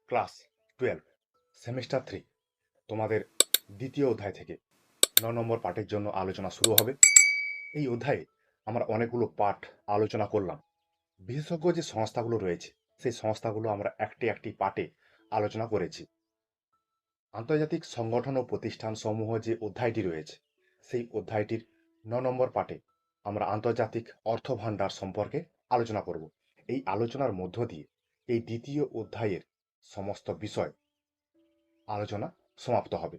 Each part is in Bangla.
ক্লাস 12 সেমিস্টার 3 তোমাদের দ্বিতীয় অধ্যায় থেকে 9 নম্বর পাঠের জন্য আলোচনা শুরু হবে। এই অধ্যায়ে আমরা অনেকগুলো পাঠ আলোচনা করলাম। বিশেষজ্ঞ যে সংস্থাগুলো রয়েছে সেই সংস্থাগুলো আমরা একটি একটি পাঠে আলোচনা করেছি। আন্তর্জাতিক সংগঠন ও প্রতিষ্ঠান সমূহ যে অধ্যায়টি রয়েছে সেই অধ্যায়টির 9 নম্বর পাঠে আমরা আন্তর্জাতিক অর্থ ভাণ্ডার সম্পর্কে আলোচনা করব। এই আলোচনার মধ্য দিয়ে এই দ্বিতীয় অধ্যায়ের সমস্ত বিষয় আলোচনা সমাপ্ত হবে।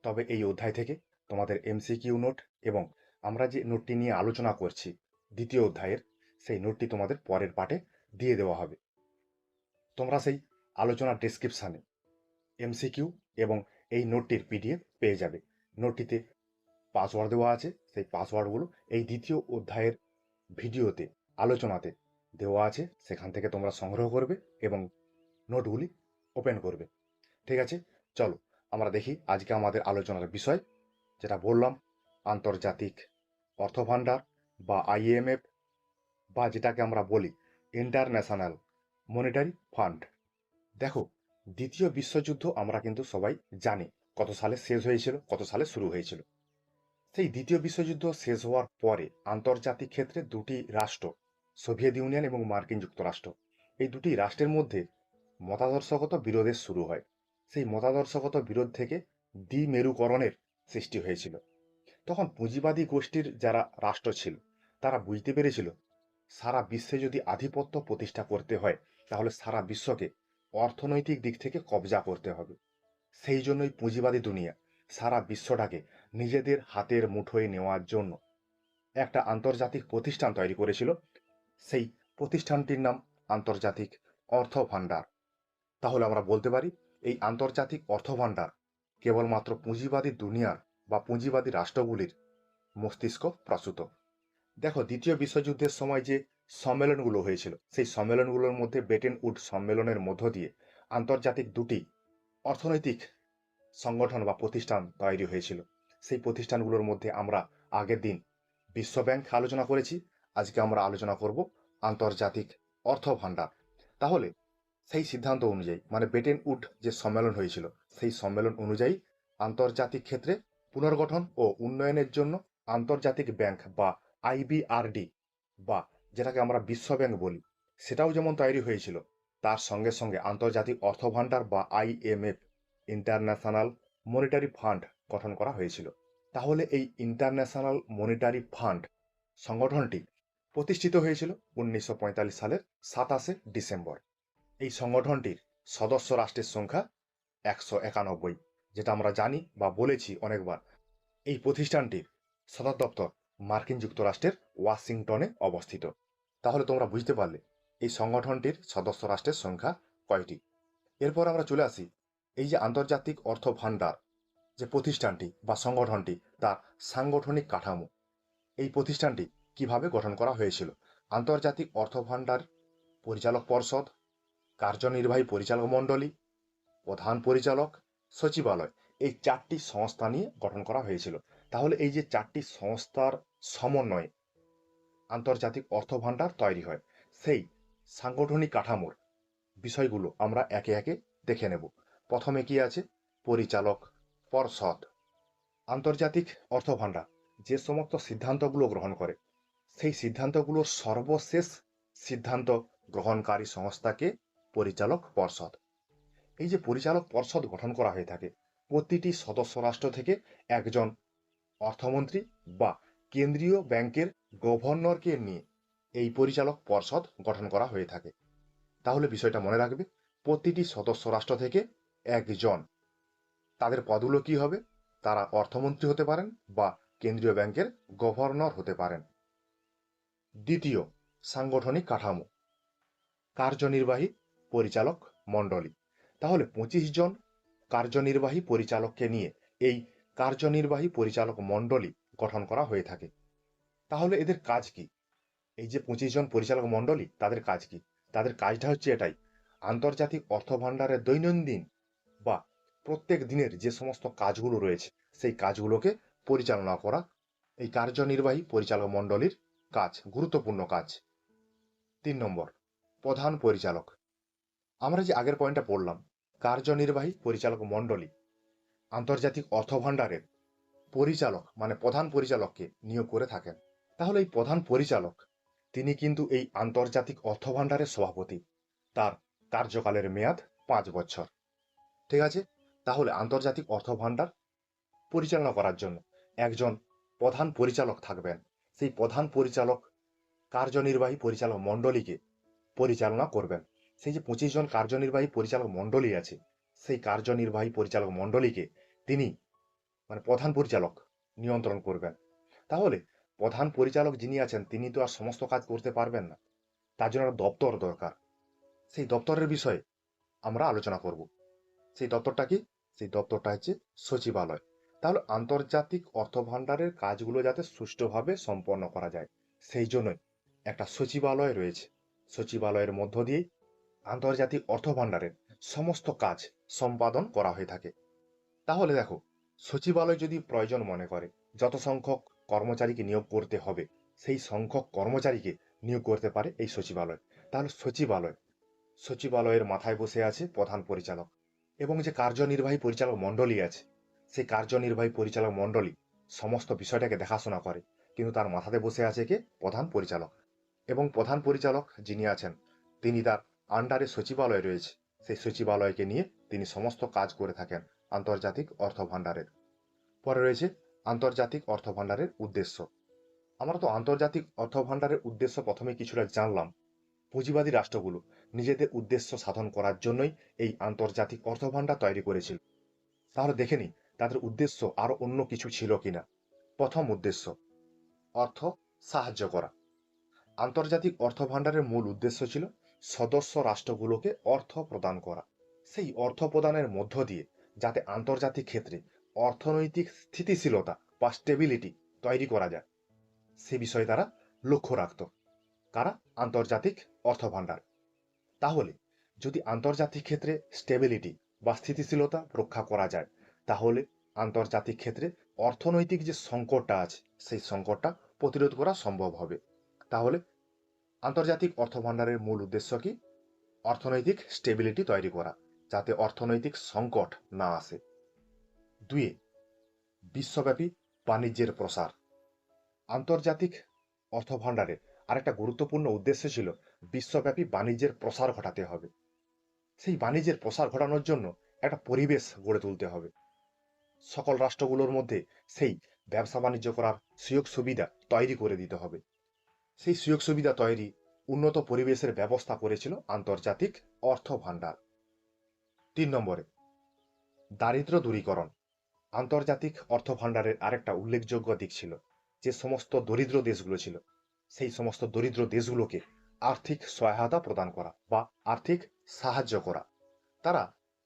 তবে এই অধ্যায় থেকে তোমাদের এমসিকিউ নোট এবং আমরা যে নোটটি নিয়ে আলোচনা করছি দ্বিতীয় অধ্যায়ের সেই নোটটি তোমাদের পরের পাঠে দিয়ে দেওয়া হবে। তোমরা সেই আলোচনার ডেসক্রিপশানে এমসিকিউ এবং এই নোটটির পিডিএফ পেয়ে যাবে। নোটটিতে পাসওয়ার্ড দেওয়া আছে, সেই পাসওয়ার্ডগুলো এই দ্বিতীয় অধ্যায়ের ভিডিওতে আলোচনাতে দেওয়া আছে, সেখান থেকে তোমরা সংগ্রহ করবে এবং নোটগুলি ওপেন করবে। ঠিক আছে, চলো আমরা দেখি আজকে আমাদের আলোচনার বিষয়, যেটা বললাম আন্তর্জাতিক অর্থভাণ্ডার বা আইএমএফ, বা যেটাকে আমরা বলি ইন্টারন্যাশনাল মনিটারি ফান্ড। দেখো, দ্বিতীয় বিশ্বযুদ্ধ আমরা কিন্তু সবাই জানি কত সালে শেষ হয়েছিল, কত সালে শুরু হয়েছিল। সেই দ্বিতীয় বিশ্বযুদ্ধ শেষ হওয়ার পরে আন্তর্জাতিক ক্ষেত্রে দুটি রাষ্ট্র, সোভিয়েত ইউনিয়ন এবং মার্কিন যুক্তরাষ্ট্র, এই দুটি রাষ্ট্রের মধ্যে মতাদর্শগত বিরোধের শুরু হয়। সেই মতাদর্শগত বিরোধ থেকে দ্বিমেরুকরণের সৃষ্টি হয়েছিল। তখন পুঁজিবাদী গোষ্ঠীর যারা রাষ্ট্র ছিল তারা বুঝতে পেরেছিল সারা বিশ্বে যদি আধিপত্য প্রতিষ্ঠা করতে হয় তাহলে সারা বিশ্বকে অর্থনৈতিক দিক থেকে কবজা করতে হবে। সেই জন্যই পুঁজিবাদী দুনিয়া সারা বিশ্বটাকে নিজেদের হাতের মুঠোয় নেওয়ার জন্য একটা আন্তর্জাতিক প্রতিষ্ঠান তৈরি করেছিল। সেই প্রতিষ্ঠানটির নাম আন্তর্জাতিক অর্থ ভাণ্ডার। তাহলে আমরা বলতে পারি এই আন্তর্জাতিক অর্থ ভাণ্ডার কেবলমাত্র পুঁজিবাদী দুনিয়ার বা পুঁজিবাদী রাষ্ট্রগুলির মস্তিষ্ক প্রসূত। দেখো, দ্বিতীয় বিশ্বযুদ্ধের সময় যে সম্মেলনগুলো হয়েছিল সেই সম্মেলনগুলোর মধ্যে ব্রেটেন উড সম্মেলনের মধ্য দিয়ে আন্তর্জাতিক দুটি অর্থনৈতিক সংগঠন বা প্রতিষ্ঠান তৈরি হয়েছিল। সেই প্রতিষ্ঠানগুলোর মধ্যে আমরা আগের দিন বিশ্ব ব্যাংক আলোচনা করেছি, আজকে আমরা আলোচনা করব আন্তর্জাতিক অর্থ ভাণ্ডার। তাহলে সেই সিদ্ধান্ত অনুযায়ী, মানে ব্রেটেন উড যে সম্মেলন হয়েছিল সেই সম্মেলন অনুযায়ী আন্তর্জাতিক ক্ষেত্রে পুনর্গঠন ও উন্নয়নের জন্য আন্তর্জাতিক ব্যাংক বা আইবিআরডি, বা যেটাকে আমরা বিশ্ব ব্যাংক বলি, সেটাও যেমন তৈরি হয়েছিল, তার সঙ্গে সঙ্গে আন্তর্জাতিক অর্থ ভাণ্ডার বা আইএমএফ, ইন্টারন্যাশনাল মনিটারি ফান্ড গঠন করা হয়েছিল। তাহলে এই ইন্টারন্যাশনাল মনিটারি ফান্ড সংগঠনটি প্রতিষ্ঠিত হয়েছিল 1945 সালের 27শে ডিসেম্বর। এই সংগঠনটির সদস্য রাষ্ট্রের সংখ্যা 191, যেটা আমরা জানি বা বলেছি অনেকবার। এই প্রতিষ্ঠানটির সদর দপ্তর মার্কিন যুক্তরাষ্ট্রের ওয়াশিংটনে অবস্থিত। তাহলে তোমরা বুঝতে পারলে এই সংগঠনটির সদস্য রাষ্ট্রের সংখ্যা কয়টি। এরপর আমরা চলে আসি এই যে আন্তর্জাতিক অর্থ ভাণ্ডার যে প্রতিষ্ঠানটি বা সংগঠনটি, তার সাংগঠনিক কাঠামো। এই প্রতিষ্ঠানটি কিভাবে গঠন করা হয়েছিল। আন্তর্জাতিক অর্থ ভাণ্ডার পরিচালক পর্ষদ, কার্যনির্বাহী পরিচালক মণ্ডলী, প্রধান পরিচালক, সচিবালয়, এই 4টি সংস্থা নিয়ে গঠন করা হয়েছিল। তাহলে এই যে 4টি সংস্থার সমন্বয়ে আন্তর্জাতিক অর্থ ভাণ্ডার তৈরি হয়। সেই সাংগঠনিক কাঠামোর বিষয়গুলো আমরা একে একে দেখে নেব। প্রথমে কি আছে? পরিচালক পর্ষদ। আন্তর্জাতিক অর্থ ভাণ্ডার যে সমস্ত সিদ্ধান্তগুলো গ্রহণ করে সেই সিদ্ধান্তগুলোর সর্বশেষ সিদ্ধান্ত গ্রহণকারী সংস্থাকে পরিচালক পর্ষদ। এই যে পরিচালক পর্ষদ গঠন করা হয়ে থাকে, প্রতিটি সদস্য রাষ্ট্র থেকে একজন অর্থমন্ত্রী বা কেন্দ্রীয় ব্যাংকের গভর্নরকে নিয়ে এই পরিচালক পর্ষদ গঠন করা হয়ে থাকে। তাহলে বিষয়টা মনে রাখবে, প্রতিটি সদস্য রাষ্ট্র থেকে একজন। তাদের পদগুলো কি হবে? তারা অর্থমন্ত্রী হতে পারেন বা কেন্দ্রীয় ব্যাংকের গভর্নর হতে পারেন। দ্বিতীয়, সাংগঠনিক কাঠামো, কার্যনির্বাহী পরিচালক মণ্ডলী। তাহলে 25 জন কার্যনির্বাহী পরিচালককে নিয়ে এই কার্যনির্বাহী পরিচালক মণ্ডলী গঠন করা হয়ে থাকে। তাহলে এদের কাজ কি? এই যে 25 জন পরিচালক মণ্ডলী, তাদের কাজ কি? তাদের কাজটা হচ্ছে এটাই, আন্তর্জাতিক অর্থ ভাণ্ডারের দৈনন্দিন বা প্রত্যেক দিনের যে সমস্ত কাজগুলো রয়েছে সেই কাজগুলোকে পরিচালনা করা এই কার্যনির্বাহী পরিচালক মণ্ডলীর কাজ, গুরুত্বপূর্ণ কাজ। 3 নম্বর, প্রধান পরিচালক। আমরা যে আগের পয়েন্টটা পড়লাম, কার্যনির্বাহী পরিচালক মণ্ডলী আন্তর্জাতিক অর্থভাণ্ডারের পরিচালক মানে প্রধান পরিচালককে নিয়োগ করে থাকেন। তাহলে এই প্রধান পরিচালক তিনি কিন্তু এই আন্তর্জাতিক অর্থভাণ্ডারের সভাপতি। তার কার্যকালের মেয়াদ 5 বছর। ঠিক আছে? তাহলে আন্তর্জাতিক অর্থভাণ্ডার পরিচালনা করার জন্য একজন প্রধান পরিচালক থাকবেন। সেই প্রধান পরিচালক কার্যনির্বাহী পরিচালক মণ্ডলীকে পরিচালনা করবেন। সেই যে 25 জন কার্যনির্বাহী পরিচালক মণ্ডলী আছে, সেই কার্যনির্বাহী পরিচালক মণ্ডলীকে তিনি মানে প্রধান পরিচালক নিয়ন্ত্রণ করবেন। তাহলে প্রধান পরিচালক যিনি আছেন তিনি তো আর সমস্ত কাজ করতে পারবেন না। তার জন্য একটা দপ্তর দরকার। সেই দপ্তরের বিষয়ে আমরা আলোচনা করব। সেই দপ্তরটা কি? সেই দপ্তরটা হচ্ছে সচিবালয়। তাহলে আন্তর্জাতিক অর্থভাণ্ডারের কাজগুলো যাতে সুষ্ঠুভাবে সম্পন্ন করা যায়, সেই জন্যই একটা সচিবালয় রয়েছে। সচিবালয়ের মধ্য দিয়েই আন্তর্জাতিক অর্থভাণ্ডারের সমস্ত কাজ সম্পাদন করা হয়ে থাকে। তাহলে দেখো, সচিবালয় যদি প্রয়োজন মনে করে যত সংখ্যক কর্মচারীকে নিয়োগ করতে হবে, সেই সংখ্যক কর্মচারীকে নিয়োগ করতে পারে এই সচিবালয়। তাহলে সচিবালয়ের মাথায় বসে আছে প্রধান পরিচালক, এবং যে কার্যনির্বাহী পরিচালক মণ্ডলী আছে, সেই কার্যনির্বাহী পরিচালক মণ্ডলী সমস্ত বিষয়টাকে দেখাশোনা করে, কিন্তু তার মাথাতে বসে আছে কে? প্রধান পরিচালক। এবং প্রধান পরিচালক যিনি আছেন তিনি তার আন্ডারে সচিবালয় রয়েছে, সেই সচিবালয়কে নিয়ে তিনি সমস্ত কাজ করে থাকেন আন্তর্জাতিক অর্থভাণ্ডারের। পরে রয়েছে আন্তর্জাতিক অর্থভাণ্ডারের উদ্দেশ্য। আমরা তো আন্তর্জাতিক অর্থভাণ্ডারের উদ্দেশ্য প্রথমে কিছুটা জানলাম। পুঁজিবাদী রাষ্ট্রগুলো নিজেদের উদ্দেশ্য সাধন করার জন্যই এই আন্তর্জাতিক অর্থভাণ্ডার তৈরি করেছিল। তাহলে দেখে নিই তাদের উদ্দেশ্য আরো অন্য কিছু ছিল কিনা। প্রথম উদ্দেশ্য, অর্থ সাহায্য করা। আন্তর্জাতিক অর্থভাণ্ডারের মূল উদ্দেশ্য ছিল সদস্য রাষ্ট্রগুলোকে অর্থ প্রদান করা। সেই অর্থ প্রদানের মধ্য দিয়ে যাতে আন্তর্জাতিক ক্ষেত্রে অর্থনৈতিক স্থিতিশীলতা বা স্টেবিলিটি তৈরি করা যায়, সে বিষয়ে তারা লক্ষ্য রাখত। কারা? আন্তর্জাতিক অর্থভাণ্ডার। তাহলে যদি আন্তর্জাতিক ক্ষেত্রে স্টেবিলিটি বা স্থিতিশীলতা রক্ষা করা যায়, তাহলে আন্তর্জাতিক ক্ষেত্রে অর্থনৈতিক যে সংকটটা আছে, সেই সংকটটা প্রতিরোধ করা সম্ভব হবে। তাহলে আন্তর্জাতিক অর্থভাণ্ডারের মূল উদ্দেশ্য কি? অর্থনৈতিক স্টেবিলিটি তৈরি করা, যাতে অর্থনৈতিক সংকট না আসে। দুয়ে, বিশ্বব্যাপী বাণিজ্যের প্রসার। আন্তর্জাতিক অর্থভাণ্ডারের আরেকটা গুরুত্বপূর্ণ উদ্দেশ্য ছিল বিশ্বব্যাপী বাণিজ্যের প্রসার ঘটাতে হবে। সেই বাণিজ্যের প্রসার ঘটানোর জন্য একটা পরিবেশ গড়ে তুলতে হবে। সকল রাষ্ট্রগুলোর মধ্যে সেই ব্যবসা বাণিজ্য করার সুযোগ সুবিধা তৈরি করে দিতে হবে। সেই সুযোগ সুবিধা তৈরি, উন্নত পরিবেশের ব্যবস্থা করেছিল আন্তর্জাতিক অর্থভাণ্ডার। 3 নম্বরে, দারিদ্র্য দূরীকরণ। আন্তর্জাতিক অর্থভাণ্ডারের আরেকটা উল্লেখযোগ্য দিক ছিল যে সমস্ত দরিদ্র দেশগুলো ছিল, সেই সমস্ত দরিদ্র দেশগুলোকে আর্থিক সহায়তা প্রদান করা বা আর্থিক সাহায্য করা। তারা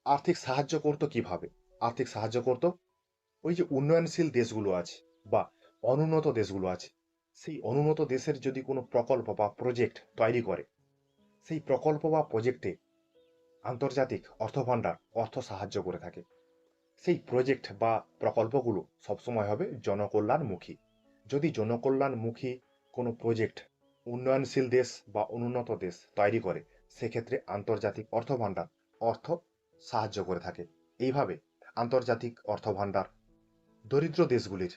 আর্থিক সাহায্য করত কিভাবে? আর্থিক সাহায্য করত, ওই যে উন্নয়নশীল দেশগুলো আছে বা অনুন্নত দেশগুলো আছে, সেই অনুন্নত দেশের যদি কোনো প্রকল্প বা প্রজেক্ট তৈরি করে, সেই প্রকল্প বা প্রজেক্টে আন্তর্জাতিক অর্থভাণ্ডার অর্থ সাহায্য করে থাকে। সেই প্রজেক্ট বা প্রকল্পগুলো সবসময় হবে জনকল্যাণমুখী। যদি জনকল্যাণমুখী কোনো প্রজেক্ট উন্নয়নশীল দেশ বা অনুন্নত দেশ তৈরি করে, সেক্ষেত্রে আন্তর্জাতিক অর্থভাণ্ডার অর্থ সাহায্য করে থাকে। এইভাবে আন্তর্জাতিক অর্থভাণ্ডার দরিদ্র দেশগুলির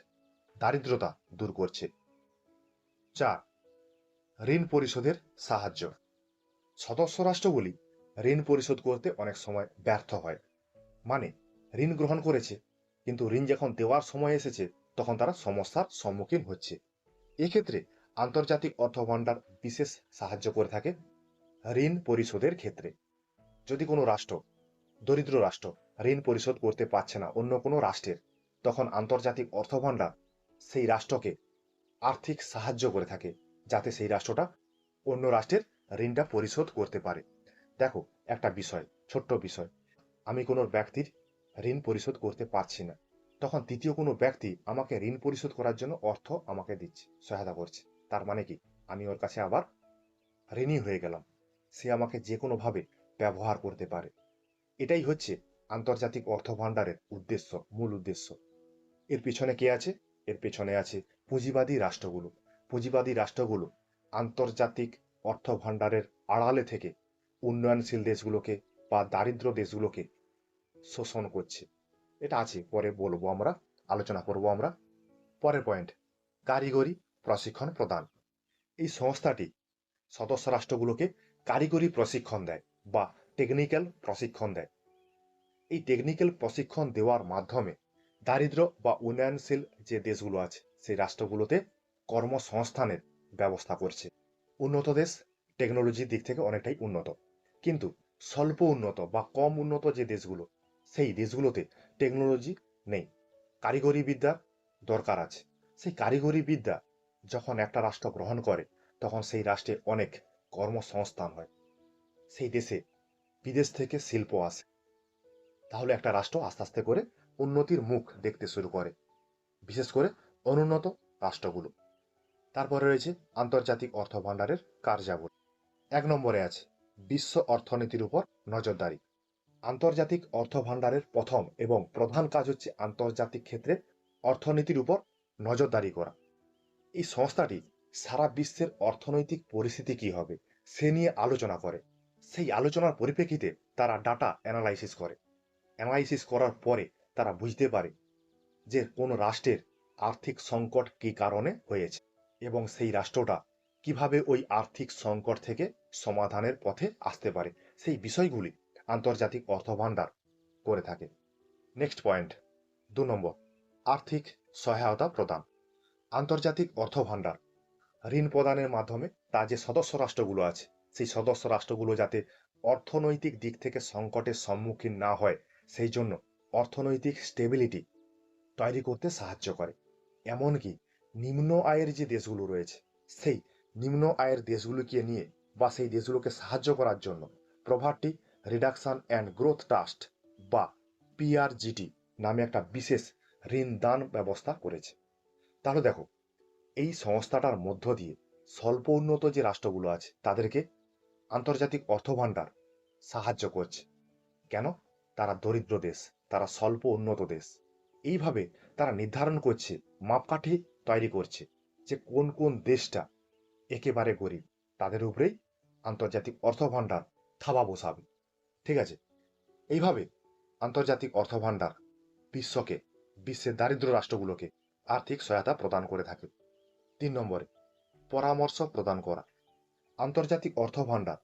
দারিদ্রতা দূর করছে। 4, ঋণ পরিশোধের সাহায্য। সদস্য রাষ্ট্রগুলি ঋণ পরিশোধ করতে অনেক সময় ব্যর্থ হয়। মানে ঋণ গ্রহণ করেছে, কিন্তু ঋণ যখন দেওয়ার সময় এসেছে তখন তারা সমস্যার সম্মুখীন হচ্ছে। এক্ষেত্রে আন্তর্জাতিক অর্থভাণ্ডার বিশেষ সাহায্য করে থাকে ঋণ পরিশোধের ক্ষেত্রে। যদি কোনো রাষ্ট্র, দরিদ্র রাষ্ট্র, ঋণ পরিশোধ করতে পারছে না অন্য কোনো রাষ্ট্রের, তখন আন্তর্জাতিক অর্থভাণ্ডার সেই রাষ্ট্রকে আর্থিক সাহায্য করে থাকে, যাতে সেই রাষ্ট্রটা অন্য রাষ্ট্রের ঋণটা পরিশোধ করতে পারে। দেখো, একটা বিষয়, ছোট্ট বিষয়, আমি কোনো ব্যক্তির ঋণ পরিশোধ করতে পারছি না, তখন তৃতীয় কোনো ব্যক্তি আমাকে ঋণ পরিশোধ করার জন্য অর্থ আমাকে দিচ্ছে, সহায়তা করছে। তার মানে কি? আমি ওর কাছে আবার ঋণী হয়ে গেলাম। সে আমাকে যে কোনোভাবে ব্যবহার করতে পারে। এটাই হচ্ছে আন্তর্জাতিক অর্থভাণ্ডারের উদ্দেশ্য, মূল উদ্দেশ্য। এর পিছনে কে আছে? এর পেছনে আছে পুঁজিবাদী রাষ্ট্রগুলো। পুঁজিবাদী রাষ্ট্রগুলো আন্তর্জাতিক অর্থভাণ্ডারের আড়ালে থেকে উন্নয়নশীল দেশগুলোকে বা দারিদ্র দেশগুলোকে শোষণ করছে। এটা আছে, পরে বলবো, আমরা আলোচনা করব আমরা। পরের পয়েন্ট, কারিগরি প্রশিক্ষণ প্রদান। এই সংস্থাটি সদস্য রাষ্ট্রগুলোকে কারিগরি প্রশিক্ষণ দেয় বা টেকনিক্যাল প্রশিক্ষণ দেয়। এই টেকনিক্যাল প্রশিক্ষণ দেওয়ার মাধ্যমে দারিদ্র বা উন্নয়নশীল যে দেশগুলো আছে সেই রাষ্ট্রগুলোতে কর্মসংস্থানের ব্যবস্থা করছে। উন্নত দেশ টেকনোলজির দিক থেকে অনেকটাই উন্নত, কিন্তু স্বল্প উন্নত বা কম উন্নত যে দেশগুলো সেই দেশগুলোতে টেকনোলজি নেই, কারিগরি বিদ্যার দরকার আছে। সেই কারিগরি বিদ্যা যখন একটা রাষ্ট্র গ্রহণ করে তখন সেই রাষ্ট্রে অনেক কর্মসংস্থান হয়, সেই দেশে বিদেশ থেকে শিল্প আসে, তাহলে একটা রাষ্ট্র আস্তে আস্তে করে উন্নতির মুখ দেখতে শুরু করে, বিশেষ করে অনুন্নত রাষ্ট্রগুলো। তারপরে রয়েছে আন্তর্জাতিক অর্থ ভাণ্ডারের কার্যাবলী। ১ নম্বরে আছে বিশ্ব অর্থনীতির উপর নজরদারি। আন্তর্জাতিক অর্থ ভাণ্ডারের প্রথম এবং প্রধান কাজ হচ্ছে আন্তর্জাতিক ক্ষেত্রে অর্থনীতির উপর নজরদারি করা। এই সংস্থাটি সারা বিশ্বের অর্থনৈতিক পরিস্থিতি কি হবে সে নিয়ে আলোচনা করে। সেই আলোচনার পরিপ্রেক্ষিতে তারা ডাটা অ্যানালাইসিস করে। অ্যানালাইসিস করার পরে তারা বুঝতে পারে যে কোনো রাষ্ট্রের আর্থিক সংকট কী কারণে হয়েছে এবং সেই রাষ্ট্রটা কিভাবে ওই আর্থিক সংকট থেকে সমাধানের পথে আসতে পারে, সেই বিষয়গুলি আন্তর্জাতিক অর্থ ভাণ্ডার করে থাকে। নেক্সট পয়েন্ট, ২ নম্বর, আর্থিক সহায়তা প্রদান। আন্তর্জাতিক অর্থ ভাণ্ডার ঋণ প্রদানের মাধ্যমে তার যে সদস্য রাষ্ট্রগুলো আছে সেই সদস্য রাষ্ট্রগুলো যাতে অর্থনৈতিক দিক থেকে সংকটের সম্মুখীন না হয় সেই জন্য অর্থনৈতিক স্টেবিলিটি তৈরি করতে সাহায্য করে। এমনকি নিম্ন আয়ের যে দেশগুলো রয়েছে সেই নিম্ন আয়ের দেশগুলোকে নিয়ে বা সেই দেশগুলোকে সাহায্য করার জন্য poverty reduction and growth trust বা পিআরজিটি নামে একটা বিশেষ ঋণ দান ব্যবস্থা করেছে। তাহলে দেখো, এই সংস্থাটার মধ্য দিয়ে স্বল্প উন্নত যে রাষ্ট্রগুলো আছে তাদেরকে আন্তর্জাতিক অর্থ ভাণ্ডার সাহায্য করছে। কেন? তারা দরিদ্র দেশ, তারা স্বল্প উন্নত দেশ। এইভাবে তারা নির্ধারণ করছে, মাপকাঠি তৈরি করছে যে কোন কোন দেশটা একেবারে গরিব, তাদের উপরেই আন্তর্জাতিক অর্থ ভাণ্ডার থাবা বসাবে। ঠিক আছে? এইভাবে আন্তর্জাতিক অর্থ ভাণ্ডার বিশ্বকে, বিশ্বের দারিদ্র রাষ্ট্রগুলোকে আর্থিক সহায়তা প্রদান করে থাকে। ৩ নম্বরে, পরামর্শ প্রদান করা। আন্তর্জাতিক অর্থ ভাণ্ডার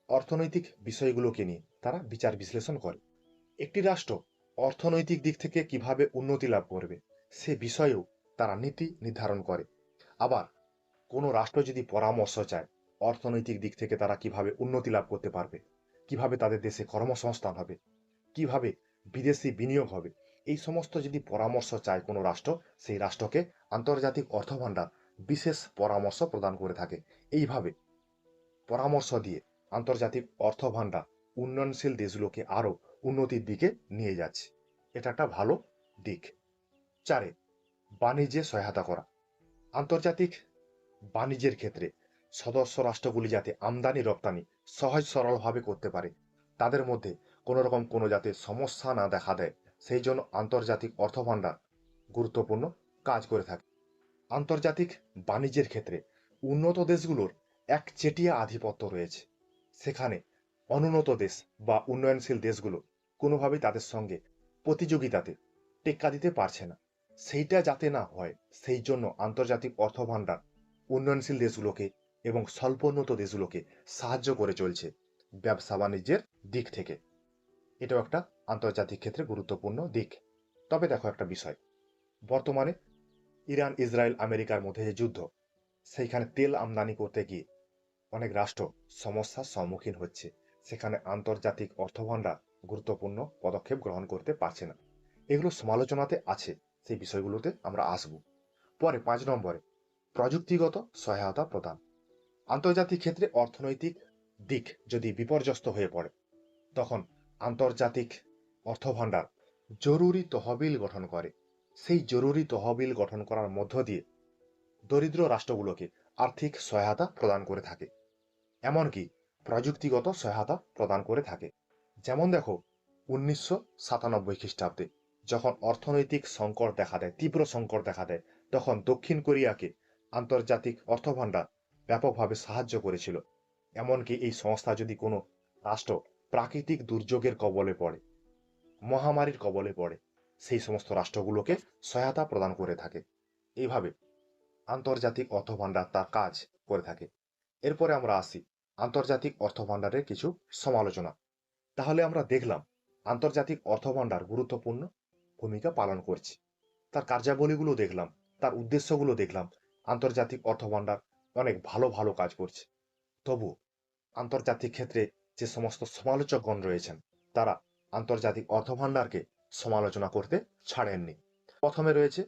অর্থনৈতিক বিষয়গুলোকে নিয়ে তারা বিচার বিশ্লেষণ করে। একটি রাষ্ট্র অর্থনৈতিক দিক থেকে কিভাবে উন্নতি লাভ করবে সে বিষয়েও তারা নীতি নির্ধারণ করে। আবার কোনো রাষ্ট্র যদি পরামর্শ চায় অর্থনৈতিক দিক থেকে তারা কিভাবে উন্নতি লাভ করতে পারবে, কিভাবে তাদের দেশে কর্মসংস্থান হবে, কিভাবে বিদেশি বিনিয়োগ হবে, এই সমস্ত যদি পরামর্শ চায় কোনো রাষ্ট্র, সেই রাষ্ট্রকে আন্তর্জাতিক অর্থ ভাণ্ডার বিশেষ পরামর্শ প্রদান করে থাকে। এইভাবে পরামর্শ দিয়ে আন্তর্জাতিক অর্থ ভাণ্ডার উন্নয়নশীল দেশগুলোকে আরও উন্নতির দিকে নিয়ে যাচ্ছে। এটা একটা ভালো দিক। ৪, বাণিজ্যে সহায়তা করা। আন্তর্জাতিক বাণিজ্যের ক্ষেত্রে সদস্য রাষ্ট্রগুলি যাতে আমদানি রপ্তানি সহজ সরলভাবে করতে পারে, তাদের মধ্যে কোনো রকম কোনো যাতে সমস্যা না দেখা দেয়, সেই জন্য আন্তর্জাতিক অর্থ ভাণ্ডার গুরুত্বপূর্ণ কাজ করে থাকে। আন্তর্জাতিক বাণিজ্যের ক্ষেত্রে উন্নত দেশগুলোর একচেটিয়া আধিপত্য রয়েছে, সেখানে অনুন্নত দেশ বা উন্নয়নশীল দেশগুলো কোনোভাবেই তাদের সঙ্গে প্রতিযোগিতাতে টেক্কা দিতে পারছে না। সেইটা যাতে না হয় সেই জন্য আন্তর্জাতিক অর্থ ভাণ্ডার উন্নয়নশীল দেশগুলোকে এবং স্বল্পোন্নত দেশগুলোকে সাহায্য করে চলছে ব্যবসা বাণিজ্যের দিক থেকে। এটাও একটা আন্তর্জাতিক ক্ষেত্রে গুরুত্বপূর্ণ দিক। তবে দেখো একটা বিষয়, বর্তমানে ইরান ইসরায়েল আমেরিকার মধ্যে যে যুদ্ধ, সেইখানে তেল আমদানি করতে গিয়ে অনেক রাষ্ট্র সমস্যার সম্মুখীন হচ্ছে, সেখানে আন্তর্জাতিক অর্থ ভাণ্ডার গুরুত্বপূর্ণ পদক্ষেপ গ্রহণ করতে পারছে না। এগুলো সমালোচনাতে আছে, সেই বিষয়গুলোতে আমরা আসব পরে। ৫ নম্বরে, প্রযুক্তিগত সহায়তা প্রদান। আন্তর্জাতিক ক্ষেত্রে অর্থনৈতিক দিক যদি বিপর্যস্ত হয়ে পড়ে তখন আন্তর্জাতিক অর্থ ভাণ্ডার জরুরি তহবিল গঠন করে। সেই জরুরি তহবিল গঠন করার মধ্য দিয়ে দরিদ্র রাষ্ট্রগুলোকে আর্থিক সহায়তা প্রদান করে থাকে, এমনকি প্রযুক্তিগত সহায়তা প্রদান করে থাকে। যেমন দেখো, ১৯৯৭ খ্রিস্টাব্দে যখন অর্থনৈতিক সংকট দেখা দেয়, তীব্র সংকট দেখা দেয়, তখন দক্ষিণ কোরিয়াকে আন্তর্জাতিক অর্থ ভাণ্ডার ব্যাপকভাবে সাহায্য করেছিল। এমনকি এই সংস্থা যদি কোনো রাষ্ট্র প্রাকৃতিক দুর্যোগের কবলে পড়ে, মহামারীর কবলে পড়ে, সেই সমস্ত রাষ্ট্রগুলোকে সহায়তা প্রদান করে থাকে। এইভাবে আন্তর্জাতিক অর্থভাণ্ডার তার কাজ করে থাকে। এরপরে আমরা আসি আন্তর্জাতিক অর্থভাণ্ডারের কিছু সমালোচনা। তাহলে আমরা দেখলাম আন্তর্জাতিক অর্থভাণ্ডার গুরুত্বপূর্ণ ভূমিকা পালন করছে, তার কার্যাবলীগুলো দেখলাম, তার উদ্দেশ্যগুলো দেখলাম। আন্তর্জাতিক অর্থভাণ্ডার অনেক ভালো ভালো কাজ করছে। তবু আন্তর্জাতিক ক্ষেত্রে যে সমস্ত সমালোচকগণ রয়েছেন, তারা আন্তর্জাতিক অর্থভাণ্ডারকে সমালোচনা করতে ছাড়েননি। প্রথমে রয়েছে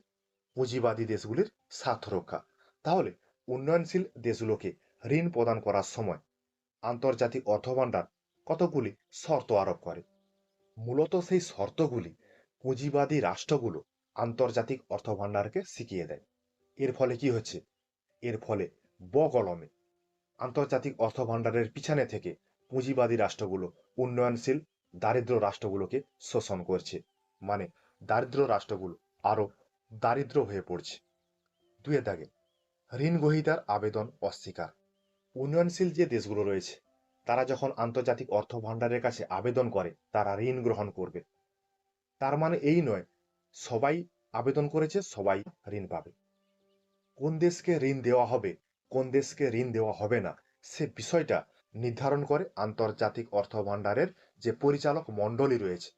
পুঁজিবাদী দেশগুলির স্বার্থ রক্ষা। তাহলে উন্নয়নশীল দেশগুলোকে ঋণ প্রদান করার সময় আন্তর্জাতিক অর্থভাণ্ডার কতগুলি শর্ত আরোপ করে। মূলত সেই শর্তগুলি পুঁজিবাদী রাষ্ট্রগুলো আন্তর্জাতিক অর্থভাণ্ডারকে শিখিয়ে দেয়। এর ফলে কি হচ্ছে? এর ফলে বকলমে আন্তর্জাতিক অর্থভাণ্ডারের পিছনে থেকে পুঁজিবাদী রাষ্ট্রগুলো উন্নয়নশীল দারিদ্র রাষ্ট্রগুলোকে শোষণ করছে। মানে দারিদ্র রাষ্ট্রগুলো আরো দারিদ্র হয়ে পড়ছে। দুয়ে দাগে ঋণ গ্রহীতার আবেদন অস্বীকার। উন্নয়নশীল যে দেশগুলো রয়েছে, তারা যখন আন্তর্জাতিক অর্থভাণ্ডারের কাছে আবেদন করে তারা ঋণ গ্রহণ করবে, তার মানে এই নয় সবাই আবেদন করেছে সবাই ঋণ পাবে। কোন দেশকে ঋণ দেওয়া হবে, কোন দেশকে ঋণ দেওয়া হবে না, সে বিষয়টা নির্ধারণ করে আন্তর্জাতিক অর্থভাণ্ডারের যে পরিচালক মণ্ডলী রয়েছে।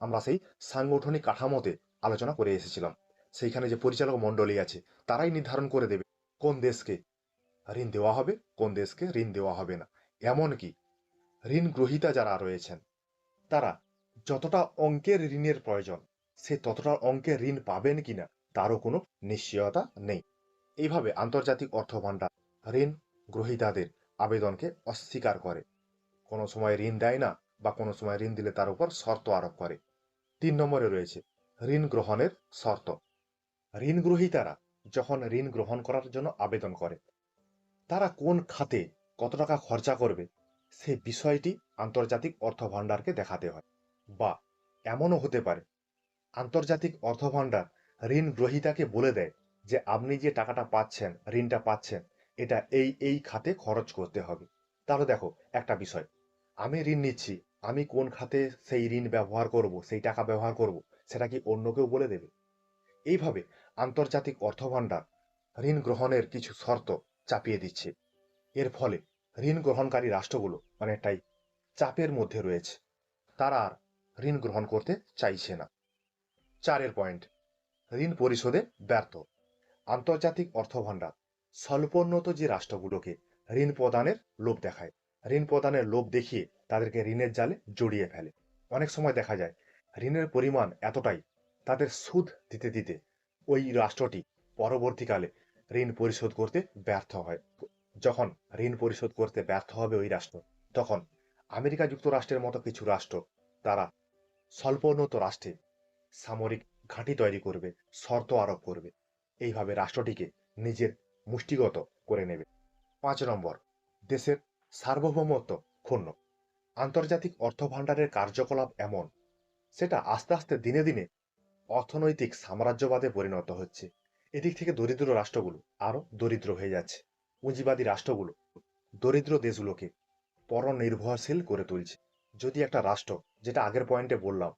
আমরা সেই সাংগঠনিক কাঠামোতে আলোচনা করে এসেছিলাম। সেইখানে যে পরিচালক মণ্ডলী আছে, তারাই নির্ধারণ করে দেবে কোন দেশকে ঋণ দেওয়া হবে, কোন দেশকে ঋণ দেওয়া হবে না। এমনকি ঋণ গ্রহীতা যারা রয়েছেন, তারা যতটা অঙ্কের ঋণের প্রয়োজন, সে ততটা অঙ্কের ঋণ পাবেন কিনা তারও কোনো নিশ্চয়তা নেই। এইভাবে আন্তর্জাতিক অর্থভাণ্ডার ঋণ গ্রহীতাদের আবেদনকে অস্বীকার করে, কোনো সময় ঋণ দেয় না, বা কোনো সময় ঋণ দিলে তার উপর শর্ত আরোপ করে। ৩ নম্বরে রয়েছে ঋণ গ্রহণের শর্ত। ঋণ গ্রহীতারা যখন ঋণ গ্রহণ করার জন্য আবেদন করে, তারা কোন খাতে কত টাকা খরচা করবে সে বিষয়টি আন্তর্জাতিক অর্থভাণ্ডারকে দেখাতে হয়। বা এমনও হতে পারে আন্তর্জাতিক অর্থভাণ্ডার ঋণ গ্রহীতাকে বলে দেয় যে আপনি যে টাকাটা পাচ্ছেন, ঋণটা পাচ্ছেন, এটা এই এই খাতে খরচ করতে হবে। তাহলে দেখো একটা বিষয়, আমি ঋণ নিচ্ছি, আমি কোন খাতে সেই ঋণ ব্যবহার করব, সেই টাকা ব্যবহার করব, সেটা কি অন্য কেউ বলে দেবে? এইভাবে আন্তর্জাতিক অর্থভাণ্ডার ঋণ গ্রহণের কিছু শর্ত চাপিয়ে দিচ্ছে। এর ফলে ঋণ গ্রহণকারী রাষ্ট্রগুলো অনেকটাই চাপের মধ্যে রয়েছে, তারা আর ঋণ গ্রহণ করতে চাইছে না। 4 পয়েন্ট, ঋণ পরিশোধে ব্যর্থ। আন্তর্জাতিক অর্থভাণ্ডার স্বল্পোন্নত যে রাষ্ট্রগুলোকে ঋণ প্রদানের লোভ দেখায়, ঋণ প্রদানের লোভ দেখিয়ে তাদেরকে ঋণের জালে জড়িয়ে ফেলে। অনেক সময় দেখা যায় ঋণের পরিমাণ এতটাই, তাদের সুদ দিতে দিতে ওই রাষ্ট্রটি পরবর্তীকালে ঋণ পরিশোধ করতে ব্যর্থ হয়। যখন ঋণ পরিশোধ করতে ব্যর্থ হবে ওই রাষ্ট্র, তখন আমেরিকা যুক্তরাষ্ট্রের মতো কিছু রাষ্ট্র তারা স্বল্পোন্নত রাষ্ট্রে সামরিক ঘাঁটি তৈরি করবে, শর্ত আরোপ করবে, এইভাবে রাষ্ট্রটিকে নিজের মুষ্টিগত করে নেবে। 5 নম্বর, দেশের সার্বভৌমত্ব ক্ষুণ্ণ। আন্তর্জাতিক অর্থভাণ্ডারের কার্যকলাপ এমন, সেটা আস্তে আস্তে দিনে দিনে অর্থনৈতিক সাম্রাজ্যবাদে পরিণত হচ্ছে। এদিক থেকে দরিদ্র রাষ্ট্রগুলো আরো দরিদ্র হয়ে যাচ্ছে। পুঁজিবাদী রাষ্ট্রগুলো দরিদ্র দেশগুলোকে পরনির্ভরশীল করে তুলছে। যদি একটা রাষ্ট্র, যেটা আগের পয়েন্টে বললাম,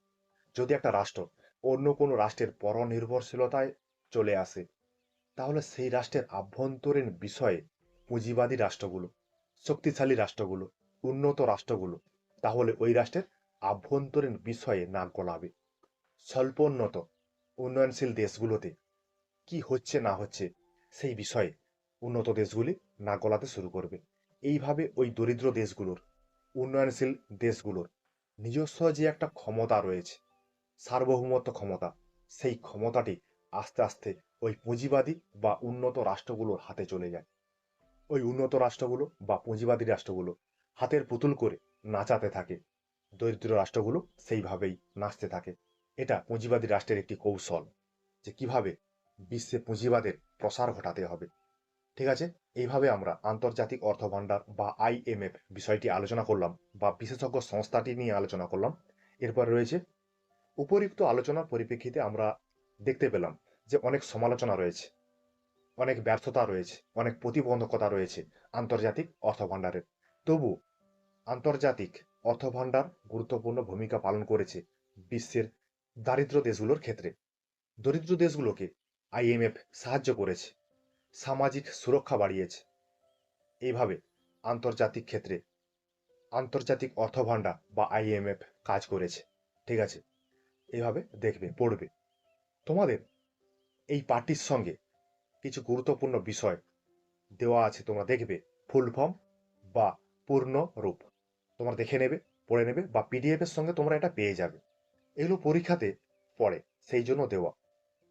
যদি একটা রাষ্ট্র অন্য কোনো রাষ্ট্রের পরনির্ভরশীলতায় চলে আসে, তাহলে সেই রাষ্ট্রের আভ্যন্তরীণ বিষয়ে পুঁজিবাদী রাষ্ট্রগুলো, শক্তিশালী রাষ্ট্রগুলো, উন্নত রাষ্ট্রগুলো তাহলে ওই রাষ্ট্রের আভ্যন্তরীণ বিষয়ে নাক গলাবে। স্বল্পোন্নত উন্নয়নশীল দেশগুলোতে কি হচ্ছে না হচ্ছে সেই বিষয়ে উন্নত দেশগুলি নাক গলাতে শুরু করবে। এইভাবে ওই দরিদ্র দেশগুলোর, উন্নয়নশীল দেশগুলোর নিজস্ব যে একটা ক্ষমতা রয়েছে, সার্বভৌমত্ব ক্ষমতা, সেই ক্ষমতাটি আস্তে আস্তে ওই পুঁজিবাদী বা উন্নত রাষ্ট্রগুলোর হাতে চলে যায়। ওই উন্নত রাষ্ট্রগুলো বা পুঁজিবাদী রাষ্ট্রগুলো হাতের পুতুল করে নাচাতে থাকে, দরিদ্র রাষ্ট্রগুলো সেইভাবেই নাচতে থাকে। এটা পুঁজিবাদী রাষ্ট্রের একটি কৌশল, যে কিভাবে বিশ্বে পুঁজিবাদের প্রসার ঘটাতে হবে। ঠিক আছে, এইভাবে আমরা আন্তর্জাতিক অর্থভাণ্ডার বা আইএমএফ বিষয়টি আলোচনা করলাম, বা বিশেষজ্ঞ সংস্থাটি নিয়ে আলোচনা করলাম। এরপর রয়েছে উপরিউক্ত আলোচনার পরিপ্রেক্ষিতে আমরা দেখতে পেলাম যে অনেক সমালোচনা রয়েছে, অনেক ব্যর্থতা রয়েছে, অনেক প্রতিবন্ধকতা রয়েছে আন্তর্জাতিক অর্থভাণ্ডারের। তবু আন্তর্জাতিক অর্থভাণ্ডার গুরুত্বপূর্ণ ভূমিকা পালন করেছে বিশ্বের দারিদ্র দেশগুলোর ক্ষেত্রে। দরিদ্র দেশগুলোকে আইএমএফ সাহায্য করেছে, সামাজিক সুরক্ষা বাড়িয়েছে। এইভাবে আন্তর্জাতিক ক্ষেত্রে আন্তর্জাতিক অর্থভাণ্ডার বা আইএমএফ কাজ করেছে। ঠিক আছে? এইভাবে দেখবে, পড়বে। তোমাদের এই পাঠটির সঙ্গে কিছু গুরুত্বপূর্ণ বিষয় দেওয়া আছে, তোমরা দেখবে ফুল ফর্ম বা পূর্ণ রূপ। তোমরা দেখে নেবে, পড়ে নেবে, বা পিডিএফ এর সঙ্গে তোমরা এটা পেয়ে যাবে। এগুলো পরীক্ষাতে পড়ে, সেই জন্য দেওয়া।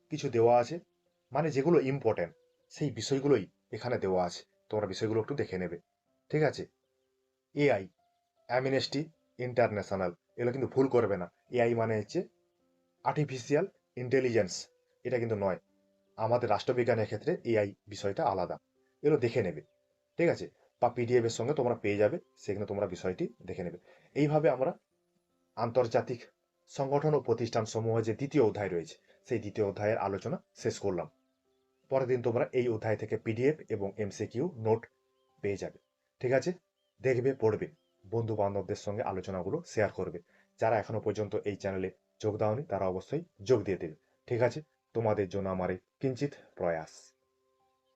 কিছু দেওয়া আছে, মানে যেগুলো ইম্পর্টেন্ট সেই বিষয়গুলোই এখানে দেওয়া আছে। তোমরা বিষয়গুলো একটু দেখে নেবে। ঠিক আছে? এআই, অ্যামনেস্টি ইন্টারন্যাশনাল, এগুলো কিন্তু ভুল করবে না। এআই মানে হচ্ছে আর্টিফিশিয়াল ইন্টেলিজেন্স, এটা কিন্তু নয়। আমাদের রাষ্ট্রবিজ্ঞানের ক্ষেত্রে এআই বিষয়টা আলাদা। এগুলো দেখে নেবে। ঠিক আছে? বা পিডিএফ এর সঙ্গে তোমরা পেয়ে যাবে, সেখানে তোমরা বিষয়টি দেখে নেবে। এইভাবে আমরা আন্তর্জাতিক সংগঠন ও প্রতিষ্ঠান সমূহ যে দ্বিতীয় অধ্যায় রয়েছে, সেই দ্বিতীয় অধ্যায়ের আলোচনা শেষ করলাম। পরের দিন তোমরা এই অধ্যায় থেকে পিডিএফ এবং এমসিকিউ নোট পেয়ে যাবে। ঠিক আছে? দেখবে, পড়বে, বন্ধু বান্ধবদের সঙ্গে আলোচনাগুলো শেয়ার করবে। যারা এখনো পর্যন্ত এই চ্যানেলে যোগ দাওনি তারা অবশ্যই যোগ দিয়ে দেবে। ঠিক আছে? তোমাদের জন্য আমার এই কিঞ্চিত প্রয়াস।